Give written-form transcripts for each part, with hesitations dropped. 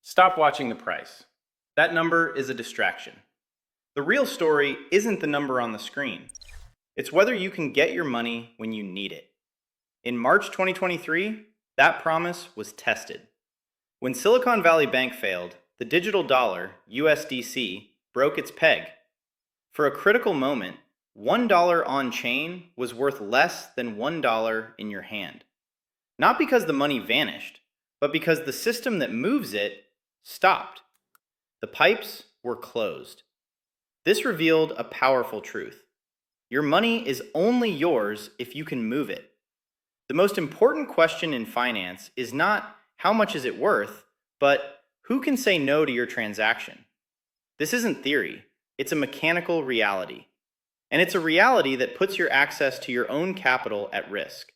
Stop watching the price. That number is a distraction. The real story isn't the number on the screen. It's whether you can get your money when you need it. In March 2023, that promise was tested. When Silicon Valley Bank failed, the digital dollar, USDC, broke its peg. For a critical moment, $1 on chain was worth less than $1 in your hand. Not because the money vanished, but because the system that moves it stopped. The pipes were closed. This revealed a powerful truth. Your money is only yours if you can move it. The most important question in finance is not how much is it worth, but who can say no to your transaction? This isn't theory, it's a mechanical reality. And it's a reality that puts your access to your own capital at risk.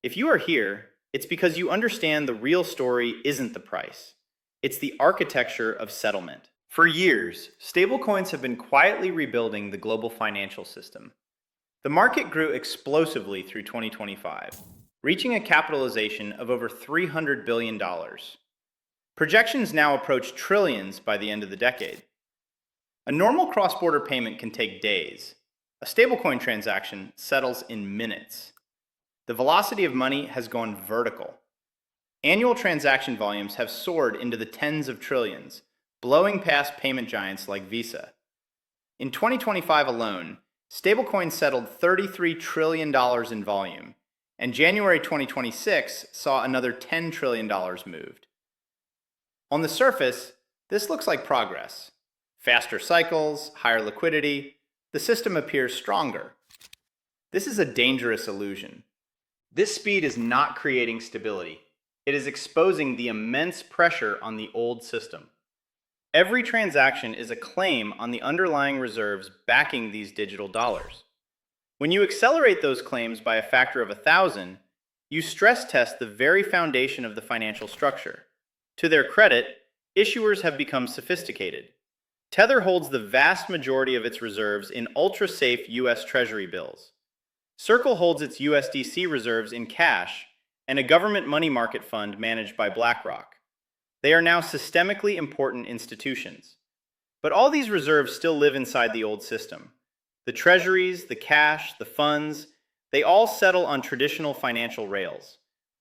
If you are here, it's because you understand the real story isn't the price. It's the architecture of settlement. For years, stablecoins have been quietly rebuilding the global financial system. The market grew explosively through 2025, reaching a capitalization of over $300 billion. Projections now approach trillions by the end of the decade. A normal cross-border payment can take days. A stablecoin transaction settles in minutes. The velocity of money has gone vertical. Annual transaction volumes have soared into the tens of trillions, blowing past payment giants like Visa. In 2025 alone, stablecoins settled $33 trillion in volume, and January 2026 saw another $10 trillion moved. On the surface, this looks like progress. Faster cycles, higher liquidity, the system appears stronger. This is a dangerous illusion. This speed is not creating stability. It is exposing the immense pressure on the old system. Every transaction is a claim on the underlying reserves backing these digital dollars. When you accelerate those claims by a factor of 1,000, you stress test the very foundation of the financial structure. To their credit, issuers have become sophisticated. Tether holds the vast majority of its reserves in ultra-safe US Treasury bills. Circle holds its USDC reserves in cash and a government money market fund managed by BlackRock. They are now systemically important institutions. But all these reserves still live inside the old system. The treasuries, the cash, the funds, they all settle on traditional financial rails.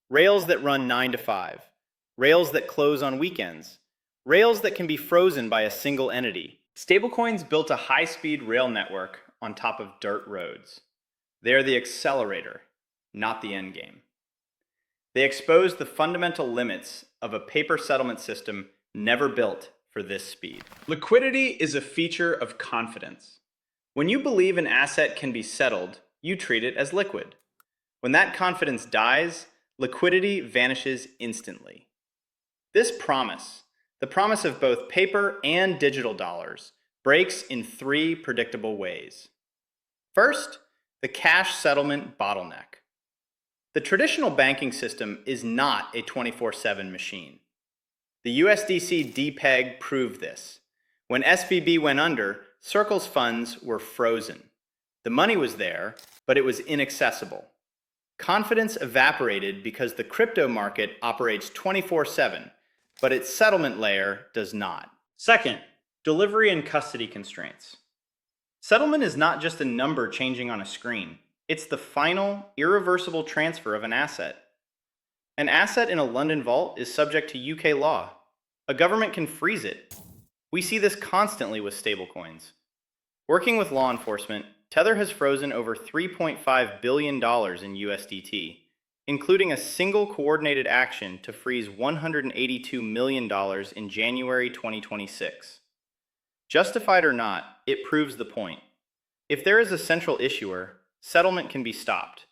Rails that run 9 to 5. Rails that close on weekends. Rails that can be frozen by a single entity. Stablecoins built a high-speed rail network on top of dirt roads. They are the accelerator, not the endgame. They expose the fundamental limits of a paper settlement system never built for this speed. Liquidity is a feature of confidence. When you believe an asset can be settled, you treat it as liquid. When that confidence dies, liquidity vanishes instantly. This promise, the promise of both paper and digital dollars, breaks in 3 predictable ways. First, the cash settlement bottleneck. The traditional banking system is not a 24/7 machine. The USDC depeg proved this. When SVB went under, Circle's funds were frozen. The money was there, but it was inaccessible. Confidence evaporated because the crypto market operates 24/7, but its settlement layer does not. Second, delivery and custody constraints. Settlement is not just a number changing on a screen. It's the final, irreversible transfer of an asset. An asset in a London vault is subject to UK law. A government can freeze it. We see this constantly with stablecoins. Working with law enforcement, Tether has frozen over $3.5 billion in USDT, including a single coordinated action to freeze $182 million in January 2026. Justified or not, it proves the point. If there is a central issuer, settlement can be stopped.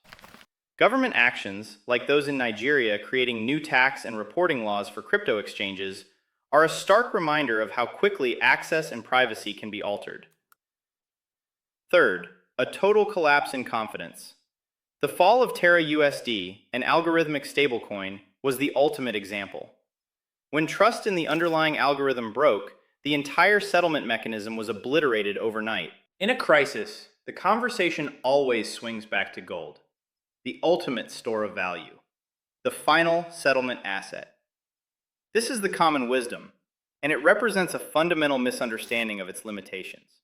Government actions, like those in Nigeria creating new tax and reporting laws for crypto exchanges, are a stark reminder of how quickly access and privacy can be altered. Third, a total collapse in confidence. The fall of Terra USD, an algorithmic stablecoin, was the ultimate example. When trust in the underlying algorithm broke, the entire settlement mechanism was obliterated overnight. In a crisis, the conversation always swings back to gold, the ultimate store of value, the final settlement asset. This is the common wisdom. and it represents a fundamental misunderstanding of its limitations.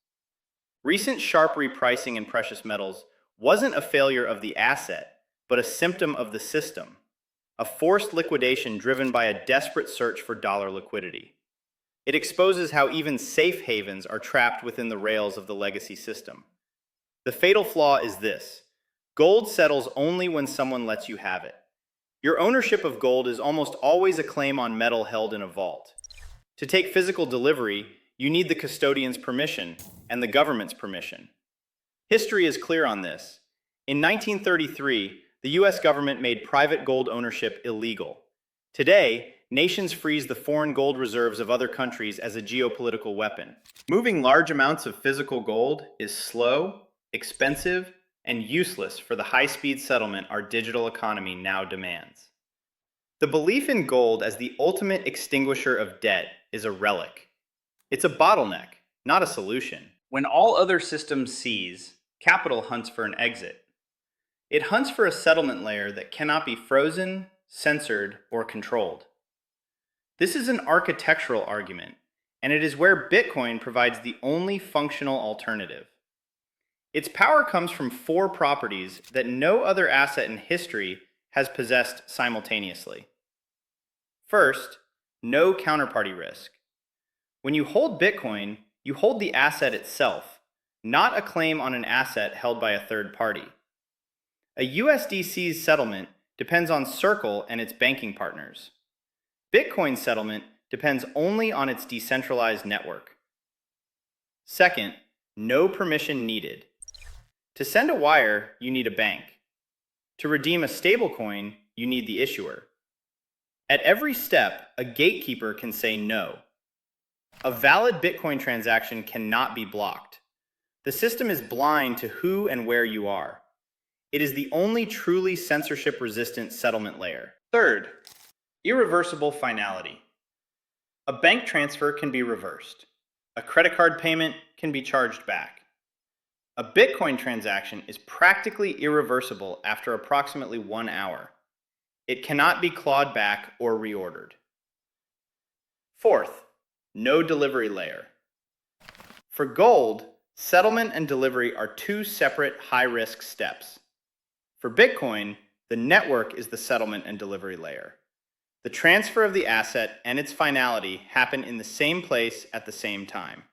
Recent sharp repricing in precious metals wasn't a failure of the asset, but a symptom of the system, a forced liquidation driven by a desperate search for dollar liquidity. It exposes how even safe havens are trapped within the rails of the legacy system. The fatal flaw is this: gold settles only when someone lets you have it. Your ownership of gold is almost always a claim on metal held in a vault. To take physical delivery, you need the custodian's permission and the government's permission. History is clear on this. In 1933, the US government made private gold ownership illegal. Today, nations freeze the foreign gold reserves of other countries as a geopolitical weapon. Moving large amounts of physical gold is slow, expensive, and useless for the high-speed settlement our digital economy now demands. The belief in gold as the ultimate extinguisher of debt is a relic. It's a bottleneck, not a solution. When all other systems seize, capital hunts for an exit. It hunts for a settlement layer that cannot be frozen, censored, or controlled. This is an architectural argument, and it is where Bitcoin provides the only functional alternative. Its power comes from four properties that no other asset in history has possessed simultaneously. First, no counterparty risk. When you hold Bitcoin, you hold the asset itself, not a claim on an asset held by a third party. A USDC's settlement depends on Circle and its banking partners. Bitcoin's settlement depends only on its decentralized network. Second, no permission needed. To send a wire, you need a bank. To redeem a stablecoin, you need the issuer. At every step, a gatekeeper can say no. A valid Bitcoin transaction cannot be blocked. The system is blind to who and where you are. It is the only truly censorship-resistant settlement layer. Third, irreversible finality. A bank transfer can be reversed. A credit card payment can be charged back. A Bitcoin transaction is practically irreversible after approximately 1 hour. It cannot be clawed back or reordered. Fourth, no delivery layer. For gold, settlement and delivery are two separate high-risk steps. For Bitcoin, the network is the settlement and delivery layer. The transfer of the asset and its finality happen in the same place at the same time.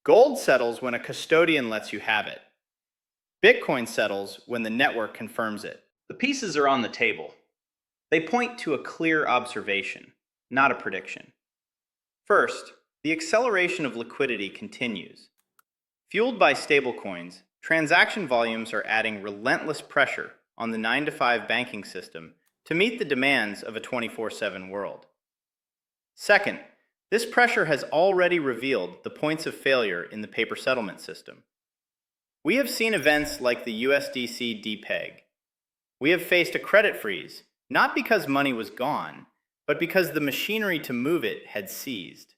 Gold settles when a custodian lets you have it. Bitcoin settles when the network confirms it. The pieces are on the table. They point to a clear observation, not a prediction. First, the acceleration of liquidity continues. Fueled by stablecoins, transaction volumes are adding relentless pressure on the 9-to-5 banking system to meet the demands of a 24/7 world. Second, this pressure has already revealed the points of failure in the paper settlement system. We have seen events like the USDC depeg. We have faced a credit freeze, not because money was gone, but because the machinery to move it had seized.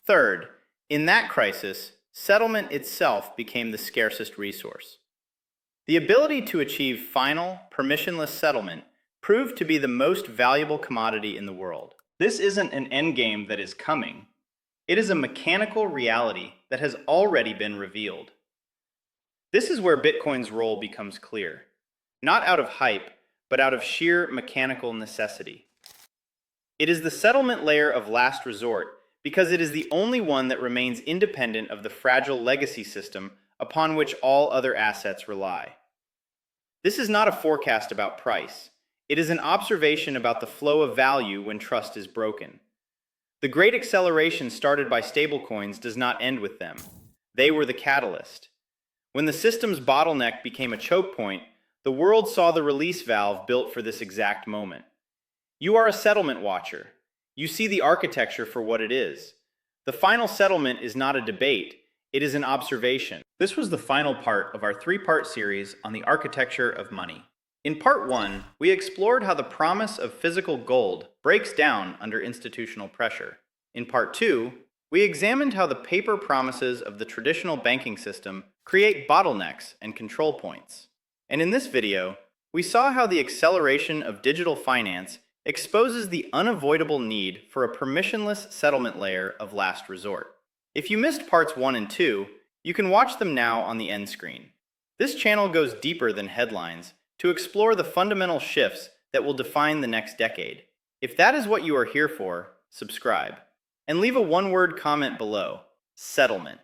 Third, in that crisis, settlement itself became the scarcest resource. The ability to achieve final, permissionless settlement proved to be the most valuable commodity in the world. This isn't an endgame that is coming. It is a mechanical reality that has already been revealed. This is where Bitcoin's role becomes clear, not out of hype, but out of sheer mechanical necessity. It is the settlement layer of last resort because it is the only one that remains independent of the fragile legacy system upon which all other assets rely. This is not a forecast about price. It is an observation about the flow of value when trust is broken. The great acceleration started by stablecoins does not end with them. They were the catalyst. When the system's bottleneck became a choke point, the world saw the release valve built for this exact moment. You are a settlement watcher. You see the architecture for what it is. The final settlement is not a debate, it is an observation. This was the final part of our 3-part series on the architecture of money. In part 1, we explored how the promise of physical gold breaks down under institutional pressure. In part 2, we examined how the paper promises of the traditional banking system create bottlenecks and control points. And in this video, we saw how the acceleration of digital finance exposes the unavoidable need for a permissionless settlement layer of last resort. If you missed parts 1 and 2, you can watch them now on the end screen. This channel goes deeper than headlines to explore the fundamental shifts that will define the next decade. If that is what you are here for, subscribe. And leave a one-word comment below: settlement.